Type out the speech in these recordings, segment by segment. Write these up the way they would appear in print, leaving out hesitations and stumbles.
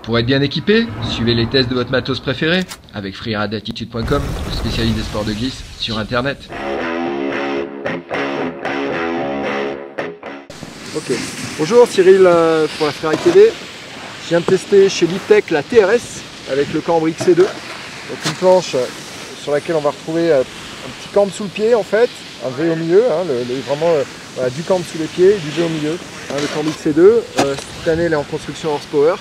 Pour être bien équipé, suivez les tests de votre matos préféré avec freerideattitude.com, le spécialiste des sports de glisse sur internet. Ok, bonjour Cyril pour la Freeride TV. Je viens de tester chez Litech la TRS avec le cambre XC2. Donc une planche sur laquelle on va retrouver un petit cambre sous le pied en fait, un V au milieu, vraiment voilà, du cambre sous les pieds, du V au milieu, le cambre XC2. Cette année elle est en construction horsepower.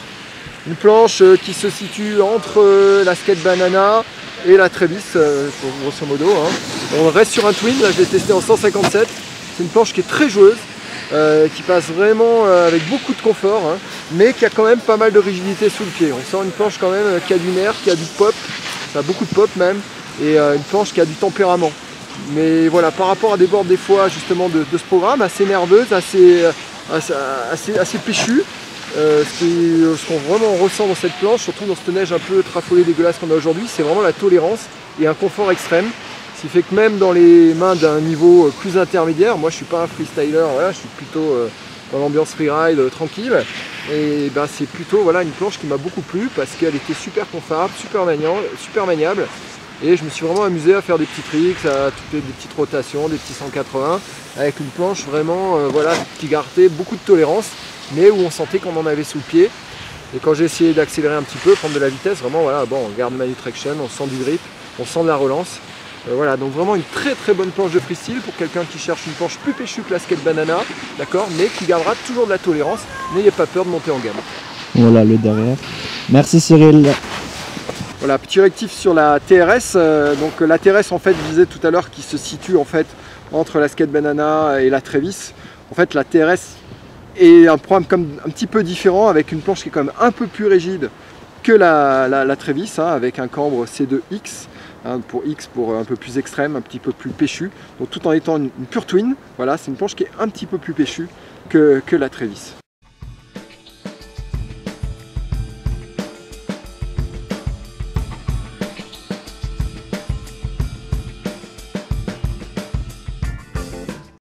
Une planche qui se situe entre la Skate Banana et la Travis, grosso modo. On reste sur un twin, là je l'ai testé en 157. C'est une planche qui est très joueuse, qui passe vraiment avec beaucoup de confort, mais qui a quand même pas mal de rigidité sous le pied. On sent une planche quand même qui a du nerf, qui a du pop, ça a beaucoup de pop même, et une planche qui a du tempérament. Mais voilà, par rapport à des boards des fois justement de ce programme, assez nerveuse, assez péchue. Ce qu'on vraiment ressent dans cette planche, surtout dans cette neige un peu trafolée dégueulasse qu'on a aujourd'hui, c'est vraiment la tolérance et un confort extrême. Ce qui fait que même dans les mains d'un niveau plus intermédiaire, moi je suis pas un freestyler, voilà, je suis plutôt dans l'ambiance freeride tranquille. Et ben, c'est plutôt voilà, une planche qui m'a beaucoup plu parce qu'elle était super confortable, super maniable. Et je me suis vraiment amusé à faire des petits tricks, des petites rotations, des petits 180, avec une planche vraiment voilà, qui gardait beaucoup de tolérance, mais où on sentait qu'on en avait sous le pied. Et quand j'ai essayé d'accélérer un petit peu, prendre de la vitesse, vraiment voilà, bon, on garde manual traction, on sent du grip, on sent de la relance. Voilà, donc vraiment une très bonne planche de freestyle pour quelqu'un qui cherche une planche plus péchue que la Skate Banana, d'accord, mais qui gardera toujours de la tolérance. N'ayez pas peur de monter en gamme. Voilà le derrière. Merci Cyril. Voilà, petit rectif sur la TRS. Donc la TRS en fait, je disais tout à l'heure, qui se situe en fait entre la Skate Banana et la Travis. En fait, la TRS est un programme comme un petit peu différent, avec une planche qui est quand même un peu plus rigide que la Travis, avec un cambre C2X. Pour X, pour un peu plus extrême, un petit peu plus péchu, donc tout en étant une pure twin. Voilà, c'est une planche qui est un petit peu plus péchue que la Travis.